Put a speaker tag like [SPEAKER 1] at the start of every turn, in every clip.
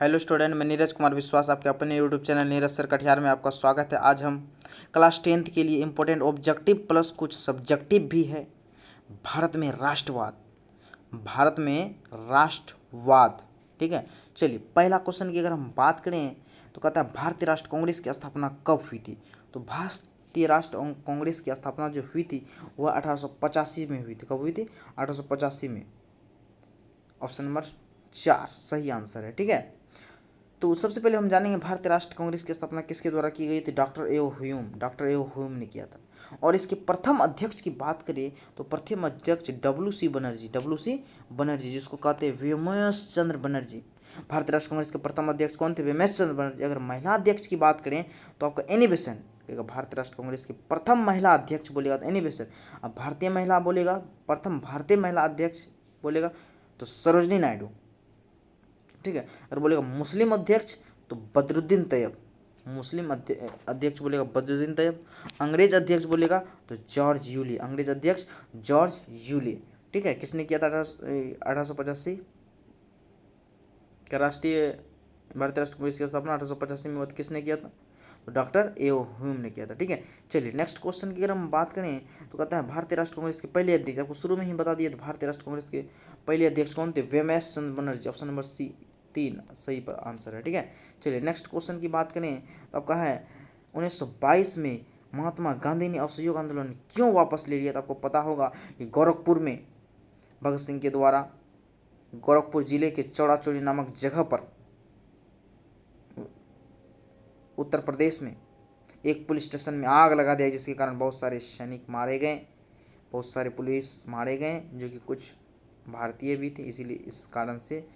[SPEAKER 1] Hello student, मैं नीरज कुमार विश्वास आपके अपने YouTube channel Neeraj sir Katihar में आपका स्वागत है। आज हम क्लास 10th के लिए इम्पोर्टेंट ऑब्जेक्टिव प्लस कुछ सब्जेक्टिव भी है। भारत में राष्ट्रवाद, भारत में राष्ट्रवाद, ठीक है। चलिए, पहला क्वेश्चन की अगर हम बात करें तो कहता है भारतीय राष्ट्र कांग्रेस की स्थापना कब हुई थी। तो भारतीय राष्ट्र कांग्रेस की स्थापना जो हुई थी वह 1885 में हुई थी। कब हुई थी? 1885 में। ऑप्शन नंबर 4 सही आंसर है, ठीक है। तो सबसे पहले हम जानेंगे भारतीय राष्ट्र कांग्रेस की स्थापना किसके द्वारा की गई थी। डॉक्टर ए ओ ह्यूम ने किया था। और इसके प्रथम अध्यक्ष की बात करें तो प्रथम अध्यक्ष डब्ल्यू सी बनर्जी, जिसको कहते हैं व्योमेश चंद्र बनर्जी। भारतीय राष्ट्र कांग्रेस के प्रथम अध्यक्ष कौन थे? व्योमेश चंद्र बनर्जी। अगर महिला अध्यक्ष की बात करें तो आपका एनी बेसेंट। भारतीय राष्ट्र कांग्रेस की प्रथम महिला अध्यक्ष बोलेगा तो एनी बेसेंट। अब भारतीय महिला बोलेगा, प्रथम भारतीय महिला अध्यक्ष बोलेगा तो सरोजनी नायडू, ठीक है। अगर बोलेगा मुस्लिम अध्यक्ष तो बदरुद्दीन तैयब, मुस्लिम अध्यक्ष बोलेगा बदरुद्दीन तैयब। अंग्रेज अध्यक्ष बोलेगा तो जॉर्ज यूली, अंग्रेज अध्यक्ष जॉर्ज यूली, ठीक है। किसने किया था 1885 का राष्ट्रीय भारतीय राष्ट्र कांग्रेस की स्थापना 1885 में किसने किया था? तो डॉक्टर ए ओ ह्यूम ने किया था, ठीक है। चलिए, नेक्स्ट क्वेश्चन की अगर हम बात करें तो कहता है भारतीय राष्ट्र कांग्रेस के पहले अध्यक्ष, आपको शुरू में ही बता दिया था भारतीय राष्ट्र कांग्रेस के पहले अध्यक्ष कौन थे? व्योमेश चंद्र बनर्जी। ऑप्शन नंबर सी 3 सही पर आंसर है, ठीक है। चलिए, नेक्स्ट क्वेश्चन की बात करें तो आपका है 1922 में महात्मा गांधी ने असहयोग आंदोलन क्यों वापस ले लिया था। आपको पता होगा कि गोरखपुर में भगत सिंह के द्वारा गोरखपुर जिले के चौड़ाचौड़ी नामक जगह पर उत्तर प्रदेश में एक पुलिस स्टेशन में आग लगा दिया, जिसके कारण बहुत सारे सैनिक मारे गए, बहुत सारे पुलिस मारे गए, जो कि कुछ भारतीय भी थे। इसीलिए इस कारण से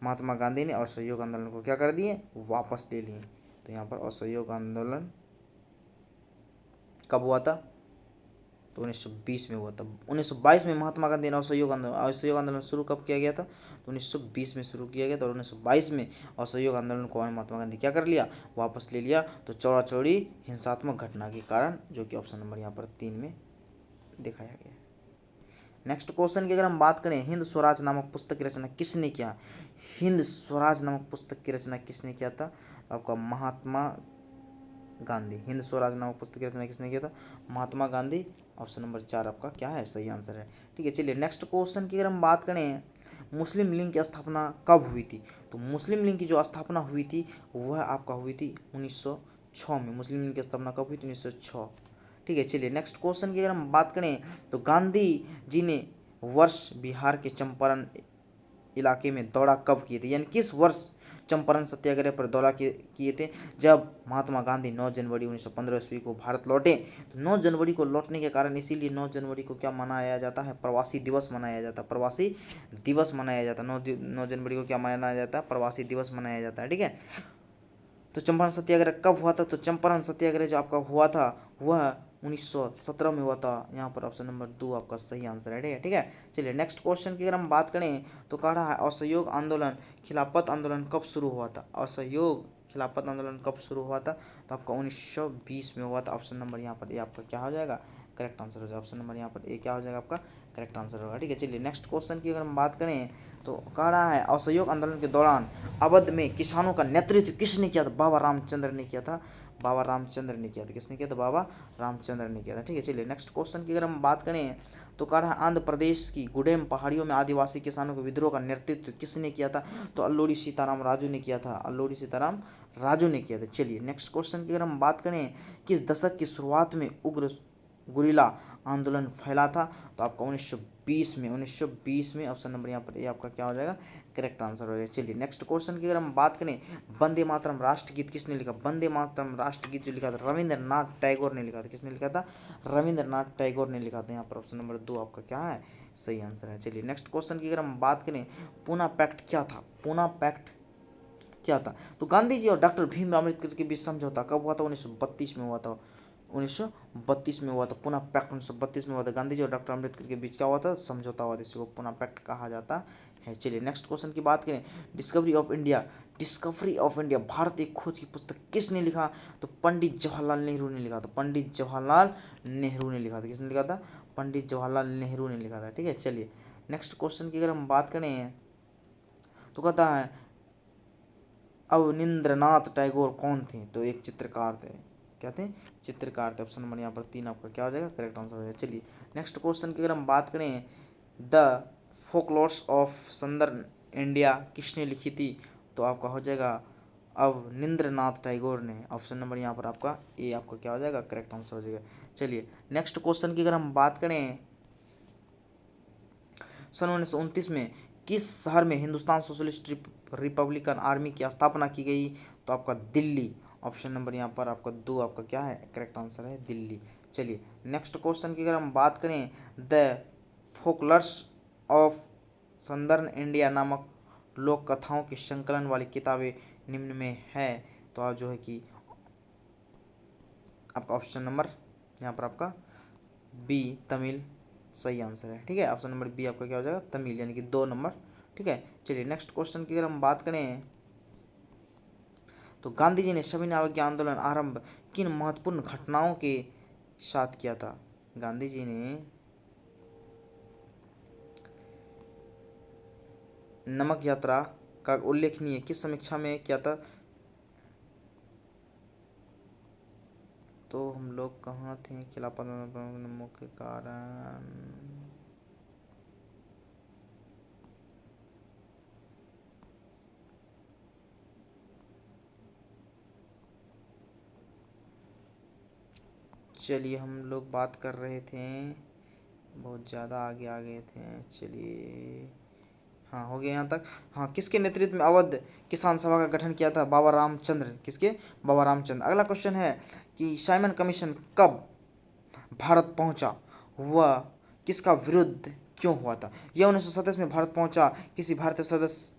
[SPEAKER 1] महात्मा गांधी ने असहयोग आंदोलन को क्या कर दिए? वापस ले लिए। तो यहाँ पर असहयोग आंदोलन कब हुआ था? तो 1920 में हुआ था। 1922 में महात्मा गांधी ने असहयोग आंदोलन शुरू कब किया गया था? तो 1920 में शुरू किया गया था। और 1922 में असहयोग आंदोलन को महात्मा गांधी क्या कर लिया? वापस ले लिया। तो चौड़ाचौड़ी हिंसात्मक घटना के कारण, जो कि ऑप्शन नंबर यहाँ पर 3 में दिखाया गया है। नेक्स्ट क्वेश्चन की अगर हम बात करें, हिंद स्वराज नामक पुस्तक की रचना किसने किया? हिंद स्वराज नामक पुस्तक की रचना किसने किया था? आपका महात्मा गांधी। हिंद स्वराज नामक पुस्तक की रचना किसने किया था? महात्मा गांधी। ऑप्शन नंबर 4 आपका क्या है? सही आंसर है, ठीक है। चलिए, नेक्स्ट क्वेश्चन की अगर हम बात करें, मुस्लिम लीग की स्थापना कब हुई थी? तो मुस्लिम लीग की जो स्थापना हुई थी वह आपका हुई थी 1906 में। मुस्लिम लीग की स्थापना कब हुई थी? 1906, ठीक है। चलिए, नेक्स्ट क्वेश्चन की अगर हम बात करें तो गांधी जी ने वर्ष बिहार के चंपारण इलाके में दौरा कब किए थे, यानी किस वर्ष चंपारण सत्याग्रह पर दौरा किए थे? जब महात्मा गांधी 9 जनवरी 1915 ईस्वी को भारत लौटे। तो 9 जनवरी को लौटने के कारण इसीलिए 9 जनवरी को क्या मनाया जाता है? प्रवासी दिवस मनाया जाता है, प्रवासी दिवस मनाया जाता है। 9 जनवरी को क्या मनाया जाता है? प्रवासी दिवस मनाया जाता है, ठीक है। तो चंपारण सत्याग्रह कब हुआ था? तो चंपारण सत्याग्रह जो आपका हुआ था वह 1917 में हुआ था। यहाँ पर ऑप्शन नंबर 2 आपका सही आंसर है, ठीक है। चलिए, नेक्स्ट क्वेश्चन की अगर हम बात करें तो कह रहा है असहयोग आंदोलन खिलाफत आंदोलन कब शुरू हुआ था? असहयोग खिलाफत आंदोलन कब शुरू हुआ था? तो आपका 1920 में हुआ था। ऑप्शन नंबर यहाँ पर ए आपका क्या हो जाएगा? करेक्ट आंसर हो जाएगा। ऑप्शन नंबर यहाँ पर ए क्या हो जाएगा? आपका करेक्ट आंसर होगा, ठीक है। चलिए, नेक्स्ट क्वेश्चन की अगर हम बात करें तो कह रहा है असहयोग आंदोलन के दौरान अवध में किसानों का नेतृत्व किसने किया था? बाबा रामचंद्र ने किया था। बाबा रामचंद्र ने किया था। किसने किया था? बाबा रामचंद्र ने किया था, ठीक है। चलिए, नेक्स्ट क्वेश्चन की अगर हम बात करें तो कह रहा है आंध्र प्रदेश की गुडेम पहाड़ियों में आदिवासी किसानों के विद्रोह का नेतृत्व किसने किया था? तो अल्लूरी सीताराम राजू ने किया था। अल्लूरी सीताराम राजू ने किया था। चलिए, नेक्स्ट क्वेश्चन की अगर हम बात करें, किस दशक की शुरुआत में उग्र गुरिल्ला आंदोलन फैला था? तो आपका 1920 में ऑप्शन नंबर यहाँ पर ए आपका क्या हो जाएगा? करेक्ट आंसर हो जाएगा। चलिए, नेक्स्ट क्वेश्चन की अगर हम बात करें, वंदे मातरम राष्ट्रगीत किसने लिखा? वंदे मातरम राष्ट्रगीत जो लिखा था रविंद्रनाथ टैगोर ने लिखा था। किसने लिखा था? रविंद्रनाथ टैगोर ने लिखा था। यहाँ पर ऑप्शन नंबर 2 आपका क्या है? सही आंसर है। चलिए, नेक्स्ट क्वेश्चन की अगर हम बात करें, पूना पैक्ट क्या था? पूना पैक्ट क्या था? तो गांधी जी और डॉक्टर भीमराव अम्बेडकर के बीच समझौता कब हुआ था? 1932 में हुआ था। 1932 में हुआ था। पुनः पैक्ट 1932 में हुआ था। गांधी जी और डॉक्टर अम्बेडकर के बीच क्या हुआ था? समझौता हुआ था। इसी को पुनः पैक्ट कहा जाता है। चलिए, नेक्स्ट क्वेश्चन की बात करें, डिस्कवरी ऑफ इंडिया भारत एक खोज की पुस्तक किसने लिखा? तो पंडित जवाहरलाल नेहरू ने लिखा था। पंडित जवाहरलाल नेहरू ने लिखा था। किसने लिखा था? पंडित जवाहरलाल नेहरू ने लिखा था, ठीक है। चलिए, नेक्स्ट क्वेश्चन की अगर हम बात करें तो कहता है अवनींद्रनाथ टैगोर कौन थे? तो एक चित्रकार थे। क्या थे? चित्रकार थे। ऑप्शन नंबर यहाँ पर 3 आपका क्या हो जाएगा? करेक्ट आंसर हो जाएगा। चलिए नेक्स्ट क्वेश्चन की अगर हम बात करें, the folklores of southern India किसने लिखी थी? तो आपका हो जाएगा अवनींद्रनाथ टैगोर ने। ऑप्शन नंबर यहाँ पर आपका ए आपका क्या हो जाएगा? करेक्ट आंसर हो जाएगा। चलिए नेक्स्ट क्वेश्चन की अगर हम बात करें, सन 1929 में किस शहर में हिंदुस्तान सोशलिस्ट रिपब्लिकन आर्मी की स्थापना की गई? तो आपका दिल्ली। ऑप्शन नंबर यहाँ पर आपका 2 आपका क्या है? करेक्ट आंसर है दिल्ली। चलिए नेक्स्ट क्वेश्चन की अगर हम बात करें, द फोकलर्स ऑफ सदर्न इंडिया नामक लोक कथाओं के संकलन वाली किताबें निम्न में है? तो आप जो है कि आपका ऑप्शन नंबर यहाँ पर आपका बी तमिल सही आंसर है। ठीक है, ऑप्शन नंबर बी आपका क्या हो जाएगा? तमिल, यानी कि 2 नंबर। ठीक है, चलिए नेक्स्ट क्वेश्चन की अगर हम बात करें, तो गांधी जी ने सविनय अवज्ञा आंदोलन आरंभ किन महत्वपूर्ण घटनाओं के साथ किया था? गांधी जी ने नमक यात्रा का उल्लेखनीय किस समीक्षा में किया था? तो हम लोग कहाँ थे? खिलाफत मुख्य कारण, चलिए हम लोग बात कर रहे थे, बहुत ज़्यादा आगे आ गए थे। चलिए हाँ हो गया यहाँ तक। हाँ, किसके नेतृत्व में अवध किसान सभा का गठन किया था? बाबा रामचंद्र। किसके? बाबा रामचंद्र। अगला क्वेश्चन है कि साइमन कमीशन कब भारत पहुंचा? वह किसका विरुद्ध क्यों हुआ था? यह 1927 में भारत पहुंचा। किसी भारतीय सदस्य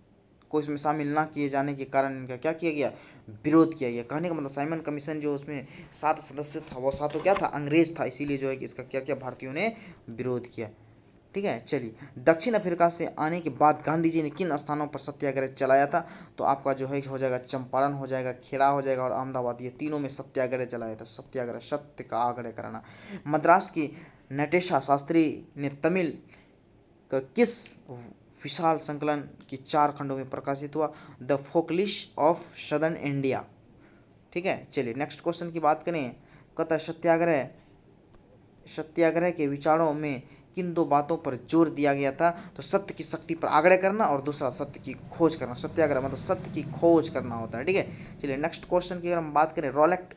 [SPEAKER 1] को इसमें शामिल ना किए जाने के कारण इनका क्या किया गया? विरोध किया गया। कहने का मतलब साइमन कमीशन जो उसमें 7 सदस्य था, वो 7 क्या था? अंग्रेज था। इसीलिए जो है कि इसका क्या किया? भारतीयों ने विरोध किया। ठीक है, चलिए दक्षिण अफ्रीका से आने के बाद गांधी जी ने किन स्थानों पर सत्याग्रह चलाया था? तो आपका जो है हो जाएगा चंपारण, हो जाएगा खेड़ा, हो जाएगा और अहमदाबाद। ये तीनों में सत्याग्रह चलाया था। सत्याग्रह, सत्य का आग्रह करना। मद्रास की नटेशा शास्त्री ने तमिल का किस विशाल संकलन की 4 खंडों में प्रकाशित हुआ? The folklorist of southern India. ठीक है, चलिए नेक्स्ट क्वेश्चन की बात करें, कतः सत्याग्रह के विचारों में किन 2 बातों पर जोर दिया गया था? तो सत्य की शक्ति पर आग्रह करना और दूसरा सत्य की खोज करना। सत्याग्रह मतलब सत्य की खोज करना होता है। ठीक है, चलिए नेक्स्ट क्वेश्चन की अगर हम बात करें, रॉलेट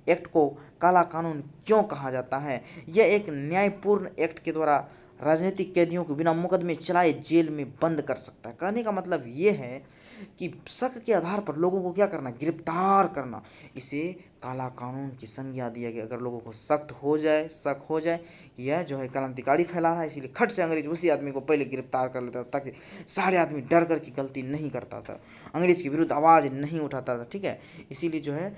[SPEAKER 1] एक्ट को काला कानून क्यों कहा जाता है? यह एक न्यायपूर्ण एक्ट के द्वारा राजनीतिक कैदियों को बिना मुकदमे चलाए जेल में बंद कर सकता है। कहने का मतलब ये है कि शक के आधार पर लोगों को क्या करना? गिरफ्तार करना। इसे काला कानून की संज्ञा दिया गया। अगर लोगों को शक हो जाए यह जो है क्रांतिकारी फैला रहा है, इसीलिए खट से अंग्रेज उसी आदमी को पहले गिरफ्तार कर लेता था, ताकि सारे आदमी डर कर की गलती नहीं करता था, अंग्रेज के विरुद्ध आवाज़ नहीं उठाता था। ठीक है, इसीलिए जो है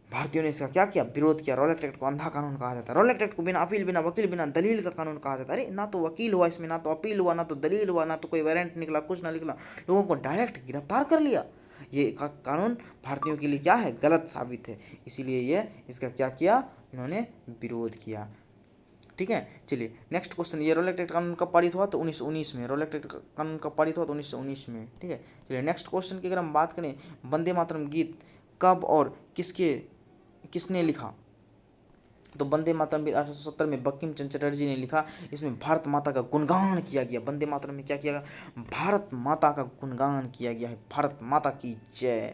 [SPEAKER 1] भारतीयों ने इसका क्या किया? विरोध किया। रॉलेट एक्ट को अंधा कानून कहा जाता है। रॉलेट एक्ट को बिना अपील, बिना वकील, बिना दलील का कानून कहा जाता है। अरे ना तो वकील हुआ इसमें, ना तो अपील हुआ, ना तो दलील हुआ, ना तो कोई वारंट निकला, कुछ ना निकला, लोगों को डायरेक्ट गिरफ्तार कर लिया। ये कानून भारतीयों के लिए क्या है? गलत साबित है। इसीलिए ये इसका क्या किया? इन्होंने विरोध किया। ठीक है, चलिए नेक्स्ट क्वेश्चन, ये रॉलेट एक्ट कानून कब पारित हुआ? तो 1919 में। रॉलेट एक्ट कानून कब पारित हुआ? तो 1919 में। ठीक है, चलिए नेक्स्ट क्वेश्चन की अगर हम बात करें, वंदे मातरम गीत कब और किसने लिखा? तो वंदे मातरम भी 1870 में बंकिम चंद्र चटर्जी ने लिखा। इसमें भारत माता का गुणगान किया गया। वंदे मातरम में क्या किया गया? भारत माता का गुणगान किया गया है। भारत माता की जय।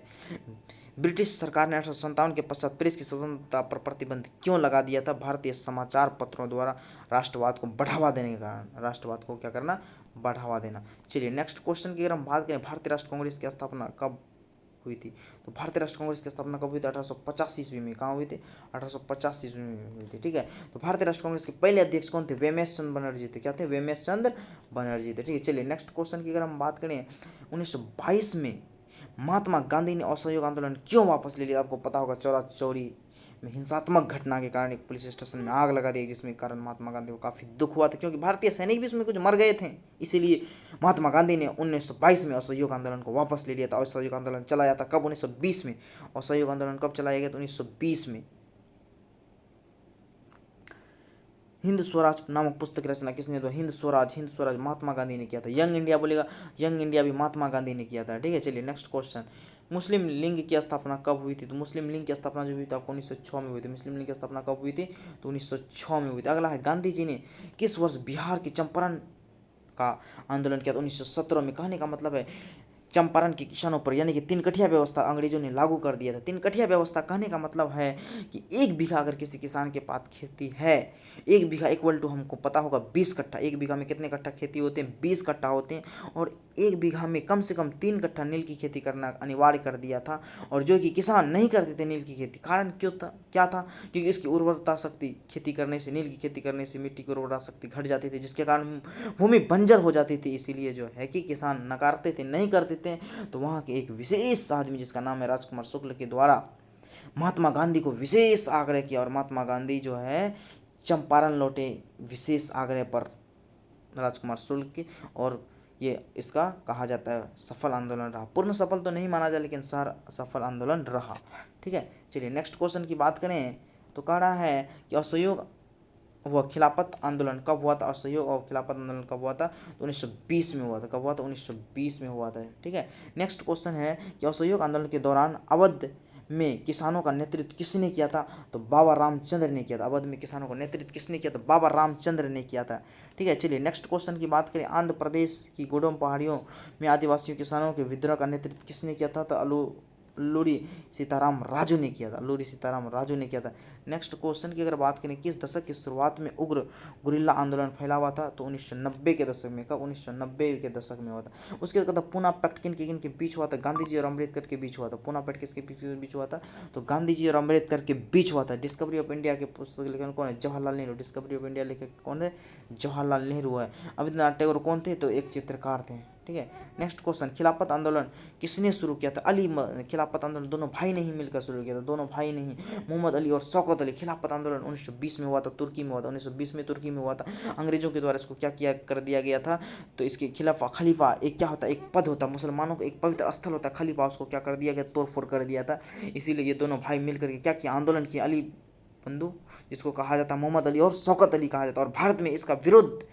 [SPEAKER 1] ब्रिटिश सरकार ने 1857 के पश्चात प्रेस की स्वतंत्रता पर प्रतिबंध क्यों लगा दिया था? भारतीय समाचार पत्रों द्वारा राष्ट्रवाद को बढ़ावा देने के कारण। राष्ट्रवाद को क्या करना? बढ़ावा देना। चलिए नेक्स्ट क्वेश्चन की अगर हम बात करें, भारतीय राष्ट्र कांग्रेस की स्थापना कब हुई थी? तो भारतीय राष्ट्र कांग्रेस की स्थापना कब हुई थी? 1885 ईस्वी में। कहाँ हुई थी? 1885 ईस्वी में हुई थी। ठीक है, तो भारतीय राष्ट्र कांग्रेस के पहले अध्यक्ष कौन थे? वेमेश चंद्र बनर्जी थे। क्या थे? वेमेश चंद्र बनर्जी थे। ठीक है, चलिए नेक्स्ट क्वेश्चन की अगर हम बात करें, 1922 में महात्मा गांधी ने असहयोग आंदोलन क्यों वापस ले लिया? आपको पता होगा, चौरा चौरी में हिंसात्मक घटना के कारण एक पुलिस स्टेशन में आग लगा दी, जिसमें कारण महात्मा गांधी को काफ़ी दुख हुआ था, क्योंकि भारतीय सैनिक भी उसमें कुछ मर गए थे। इसीलिए महात्मा गांधी ने 1922 में असहयोग आंदोलन को वापस ले लिया था। असहयोग आंदोलन चलाया था कब? 1920 में। असहयोग आंदोलन कब चलाया गया? तो 1920 में। हिंद स्वराज नामक पुस्तक की रचना किसने? तो हिंद स्वराज महात्मा गांधी ने किया था। यंग इंडिया बोलेगा, यंग इंडिया भी महात्मा गांधी ने किया था। ठीक है, चलिए नेक्स्ट क्वेश्चन। मुस्लिम लीग की स्थापना कब हुई थी? तो मुस्लिम लीग की स्थापना जो हुई थी आपको 1906 में हुई थी। मुस्लिम लीग की स्थापना कब हुई थी? तो 1906 में हुई थी। अगला है, गांधी जी ने किस वर्ष बिहार की चंपारण का आंदोलन किया था? 1917 में। कहने का मतलब है चंपारण के किसानों पर यानी कि तीन कठिया व्यवस्था अंग्रेजों ने लागू कर दिया था। तीन कठिया व्यवस्था कहने का मतलब है कि एक बीघा अगर किसी किसान के पास खेती है, एक बीघा इक्वल टू हमको पता होगा 20 कट्ठा। एक बीघा में कितने कट्ठा खेती होते हैं? 20 कट्ठा होते हैं। और एक बीघा में कम से कम 3 कट्ठा नील की खेती करना अनिवार्य कर दिया था। और जो कि किसान नहीं करते थे नील की खेती, कारण क्यों था? क्या था? क्योंकि इसकी उर्वरता शक्ति खेती करने से, नील की खेती करने से मिट्टी की उर्वरता शक्ति घट जाती थी, जिसके कारण भूमि बंजर हो जाती थी। इसीलिए जो है कि किसान नकारते थे, नहीं करते थे। तो वहाँ के एक विशेष आदमी जिसका नाम है राजकुमार शुक्ल के द्वारा महात्मा गांधी को विशेष आग्रह किया और महात्मा गांधी जो है चंपारण लौटे विशेष आग्रह पर राजकुमार शुक्ल की। और ये इसका कहा जाता है सफल आंदोलन रहा। पूर्ण सफल तो नहीं माना जाए, लेकिन सफल आंदोलन रहा। ठीक है, चलिए नेक्स्ट क्वेश्चन की बात करें तो कह रहा है कि असहयोग हुआ खिलाफत आंदोलन कब हुआ था? असहयोग और खिलाफत आंदोलन कब हुआ था? तो 1920 में हुआ था। कब हुआ था? 1920 में हुआ था। ठीक है, नेक्स्ट क्वेश्चन है कि असहयोग आंदोलन के दौरान अवध में किसानों का नेतृत्व किसने किया था? तो बाबा रामचंद्र ने किया था। अवध में किसानों का नेतृत्व किसने किया था? बाबा रामचंद्र ने किया था। ठीक है, चलिए नेक्स्ट क्वेश्चन की बात करें। आंध्र प्रदेश की गोडम पहाड़ियों में आदिवासियों किसानों के विद्रोह का नेतृत्व किसने किया था? तो अल्लूरी सीताराम राजू ने किया था। अल्लूरी सीताराम राजू ने किया था। नेक्स्ट क्वेश्चन की अगर बात करें, किस दशक की शुरुआत में उग्र गुरिल्ला आंदोलन फैला हुआ था? तो 1990 के दशक में। कब? 1990 के दशक में हुआ था। उसके बाद पूना पैक्ट किन के बीच हुआ था? गांधी जी और अम्बेडकर के बीच हुआ था। पूना पैक्ट किसके बीच हुआ था? तो गांधी जी और अम्बेडकर के बीच हुआ था। डिस्कवरी ऑफ इंडिया के पुस्तक लेखक कौन है? Jawaharlal Nehru. Discovery of India लेखक कौन है? जवाहरलाल नेहरू है। रविंद्रनाथ टैगोर कौन थे? तो एक चित्रकार थे। ठीक है, नेक्स्ट क्वेश्चन, खिलाफत आंदोलन किसने शुरू किया था? खिलाफत आंदोलन दोनों भाई ने ही मिलकर शुरू किया था। दोनों भाई नहीं, मोहम्मद अली और शौकत अली। खिलाफत आंदोलन 1920 में हुआ था, तुर्की में हुआ था। 1920 में तुर्की में हुआ था। अंग्रेजों के द्वारा इसको क्या किया कर दिया गया था? तो इसके खलीफा एक क्या होता है? एक पद होता है। मुसलमानों का एक पवित्र स्थल होता है खलीफा, उसको क्या कर दिया गया? तोड़ फोड़ कर दिया था। इसीलिए ये दोनों भाई मिलकर के क्या किया? आंदोलन किया। अली बंधु जिसको कहा जाता है, मोहम्मद अली और शौकत अली कहा जाता है। और भारत में इसका विरोध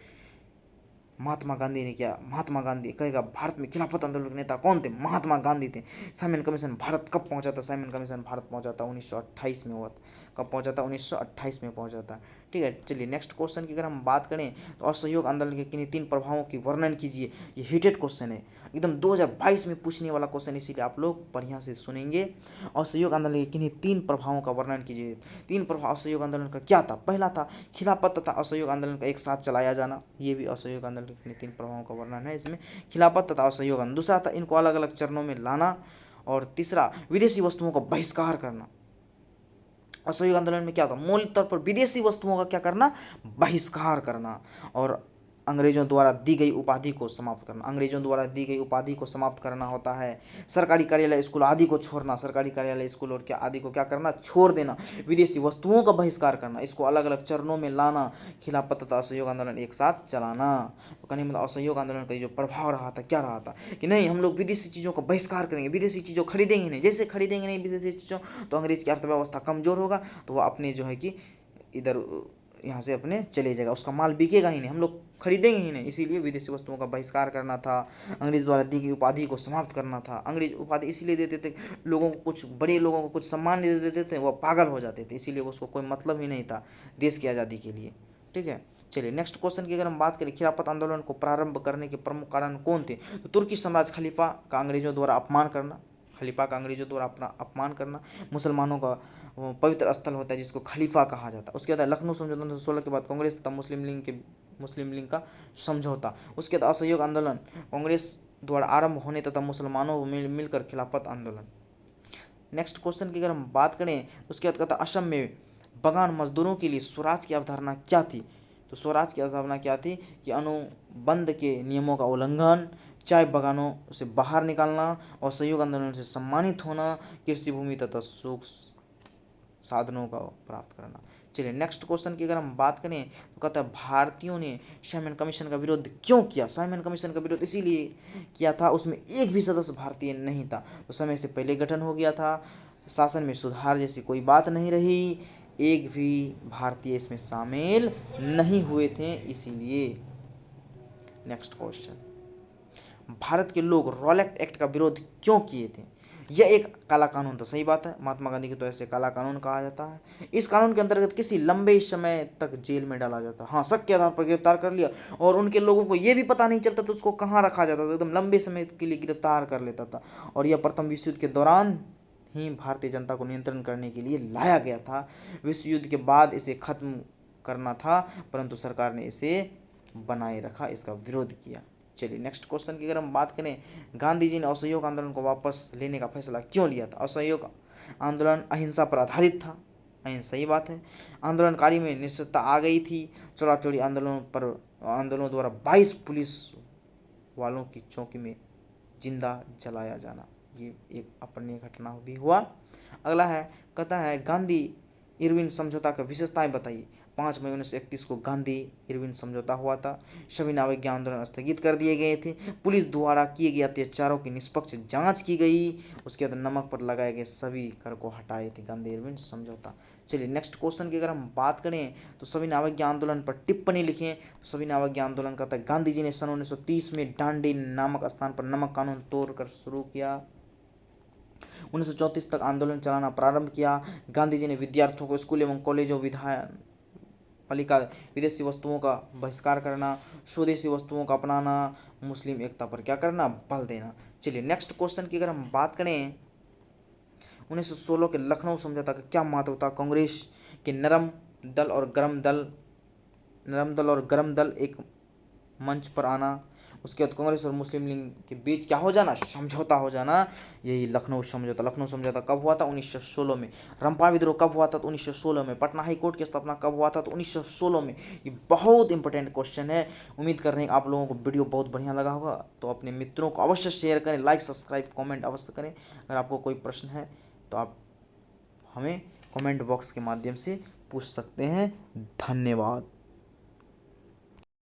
[SPEAKER 1] महात्मा गांधी ने किया। महात्मा गांधी कहेगा भारत में खिलाफत आंदोलन के नेता कौन थे? महात्मा गांधी थे। साइमन कमीशन भारत कब पहुंचा था? साइमन कमीशन भारत पहुंचा था 1928 में हुआ था। कब पहुंचा था? 1928 में पहुंचा था। ठीक है, चलिए नेक्स्ट क्वेश्चन की अगर हम बात करें तो असहयोग आंदोलन के किन्हीं 3 प्रभावों की वर्णन कीजिए। ये हिटेड क्वेश्चन है, एकदम 2022 में पूछने वाला क्वेश्चन, इसीलिए आप लोग बढ़िया से सुनेंगे। असहयोग आंदोलन के किन्हीं 3 प्रभावों का वर्णन कीजिए। 3 प्रभाव असहयोग आंदोलन का क्या था? पहला था खिलाफत तथा असहयोग आंदोलन का एक साथ चलाया जाना। ये भी असहयोग आंदोलन के 3 प्रभावों का वर्णन है इसमें, खिलाफत तथा असहयोग आंदोलन। दूसरा था इनको अलग अलग चरणों में लाना। और तीसरा विदेशी वस्तुओं का बहिष्कार करना। असहयोग आंदोलन में क्या होता? मौलिक तौर पर विदेशी वस्तुओं का क्या करना? बहिष्कार करना। और अंग्रेजों द्वारा दी गई उपाधि को समाप्त करना। अंग्रेजों द्वारा दी गई उपाधि को समाप्त करना होता है। सरकारी कार्यालय, स्कूल आदि को छोड़ना। सरकारी कार्यालय, स्कूल और क्या आदि को क्या करना? छोड़ देना। विदेशी वस्तुओं का बहिष्कार करना, इसको अलग अलग चरणों में लाना। खिलाफत तथा असहयोग आंदोलन एक साथ चलाना। तो कहने मतलब असहयोग आंदोलन का जो प्रभाव रहा था, क्या रहा था कि नहीं हम लोग विदेशी चीज़ों का बहिष्कार करेंगे, विदेशी चीज़ों खरीदेंगे नहीं। जैसे खरीदेंगे नहीं विदेशी चीज़ों तो अंग्रेज की अर्थव्यवस्था कमजोर होगा, तो वह अपने जो है कि इधर यहाँ से अपने चले जाएगा, उसका माल बिकेगा ही नहीं, हम लोग खरीदेंगे ही नहीं। इसीलिए विदेशी वस्तुओं का बहिष्कार करना था। अंग्रेज द्वारा दी गई उपाधि को समाप्त करना था। अंग्रेज उपाधि इसलिए देते थे, लोगों को कुछ बड़े लोगों को कुछ सम्मान दे देते थे, वह पागल हो जाते थे, इसीलिए उसको कोई मतलब ही नहीं था देश की आज़ादी के लिए। ठीक है, चलिए नेक्स्ट क्वेश्चन की अगर हम बात करें, खिलाफत आंदोलन को प्रारंभ करने के प्रमुख कारण कौन थे? तो तुर्की साम्राज्य खलीफा का अंग्रेजों द्वारा अपमान करना। खलीफा का अंग्रेजों द्वारा अपना अपमान करना। मुसलमानों का पवित्र स्थल होता है जिसको खलीफा कहा जाता है। उसके बाद लखनऊ समझौता 1916 के बाद कांग्रेस तथा मुस्लिम लीग का समझौता। उसके बाद असहयोग आंदोलन कांग्रेस द्वारा आरंभ होने तथा मुसलमानों मिलकर खिलाफत आंदोलन। नेक्स्ट क्वेश्चन की अगर हम बात करें तो उसके बाद कहता असम में बगान मजदूरों के लिए स्वराज की अवधारणा क्या थी? तो स्वराज की अवधारणा क्या थी कि अनुबंध के नियमों का उल्लंघन, चाय बगानों से बाहर निकालना और सहयोग आंदोलन से सम्मानित होना, कृषि भूमि तथा सुख साधनों का प्राप्त करना। चलिए नेक्स्ट क्वेश्चन की अगर हम बात करें तो कहता है भारतीयों ने साइमन कमीशन का विरोध क्यों किया? साइमन कमीशन का विरोध इसीलिए किया था, उसमें एक भी सदस्य भारतीय नहीं था, तो समय से पहले गठन हो गया था, शासन में सुधार जैसी कोई बात नहीं रही, एक भी भारतीय इसमें शामिल नहीं हुए थे, इसीलिए। नेक्स्ट क्वेश्चन, भारत के लोग रॉलेट एक्ट का विरोध क्यों किए थे? यह एक काला कानून था, सही बात है, महात्मा गांधी की तो ऐसे काला कानून कहा जाता है। इस कानून के अंतर्गत किसी लंबे समय तक जेल में डाला जाता, हाँ, शक के आधार पर गिरफ्तार कर लिया और उनके लोगों को यह भी पता नहीं चलता था उसको कहाँ रखा जाता था, एकदम लंबे समय के लिए गिरफ्तार कर लेता था। और यह प्रथम विश्व युद्ध के दौरान ही भारतीय जनता को नियंत्रण करने के लिए लाया गया था। विश्व युद्ध के बाद इसे खत्म करना था, परंतु सरकार ने इसे बनाए रखा, इसका विरोध किया। चलिए नेक्स्ट क्वेश्चन की अगर हम बात करें, गांधी जी ने असहयोग आंदोलन को वापस लेने का फैसला क्यों लिया था? असहयोग आंदोलन अहिंसा पर आधारित था, सही बात है। आंदोलनकारी में निश्चितता आ गई थी। चौड़ा चौड़ी आंदोलनों द्वारा 22 पुलिस वालों की चौकी में जिंदा जलाया जाना, ये एक अप्रणीय घटना भी हुआ। अगला है, कहता है गांधी इरविन समझौता की विशेषताएं बताइए। 5 मई 1931 को गांधी इरविन समझौता हुआ था। सभी नाविक आंदोलन स्थगित कर दिए गए थे। पुलिस द्वारा किए गए अत्याचारों की निष्पक्ष जांच की गई। उसके बाद नमक पर लगाए गए सभी कर को हटाए थे, गांधी इरविन समझौता। चलिए नेक्स्ट क्वेश्चन की अगर हम बात करें तो सभी नाविक आंदोलन पर टिप्पणी लिखें। तो सभी नाविक आंदोलन कहता है गांधी जी ने सन 1930 में डांडी नामक स्थान पर नमक कानून तोड़कर शुरू किया। 1934 तक आंदोलन चलाना प्रारंभ किया। गांधी जी ने विद्यार्थियों को स्कूल एवं कॉलेजों विधान पालिका विदेशी वस्तुओं का बहिष्कार करना, स्वदेशी वस्तुओं का अपनाना, मुस्लिम एकता पर क्या करना, बल देना। चलिए नेक्स्ट क्वेश्चन की अगर हम बात करें, 1916 के लखनऊ समझौता का क्या महत्व था? कांग्रेस के नरम दल और गरम दल एक मंच पर आना, उसके बाद कांग्रेस और मुस्लिम लीग के बीच क्या हो जाना, समझौता हो जाना, यही लखनऊ समझौता। लखनऊ समझौता कब हुआ था? 1916 में। रंपा विद्रोह कब हुआ था? तो 1916 में। पटना हाई कोर्ट की स्थापना कब हुआ था? तो 1916 में। ये बहुत इंपॉर्टेंट क्वेश्चन है। उम्मीद कर रहे हैं आप लोगों को वीडियो बहुत बढ़िया लगा होगा, तो अपने मित्रों को अवश्य शेयर करें, लाइक सब्सक्राइब कॉमेंट अवश्य करें। अगर आपको कोई प्रश्न है तो आप हमें कमेंट बॉक्स के माध्यम से पूछ सकते हैं। धन्यवाद।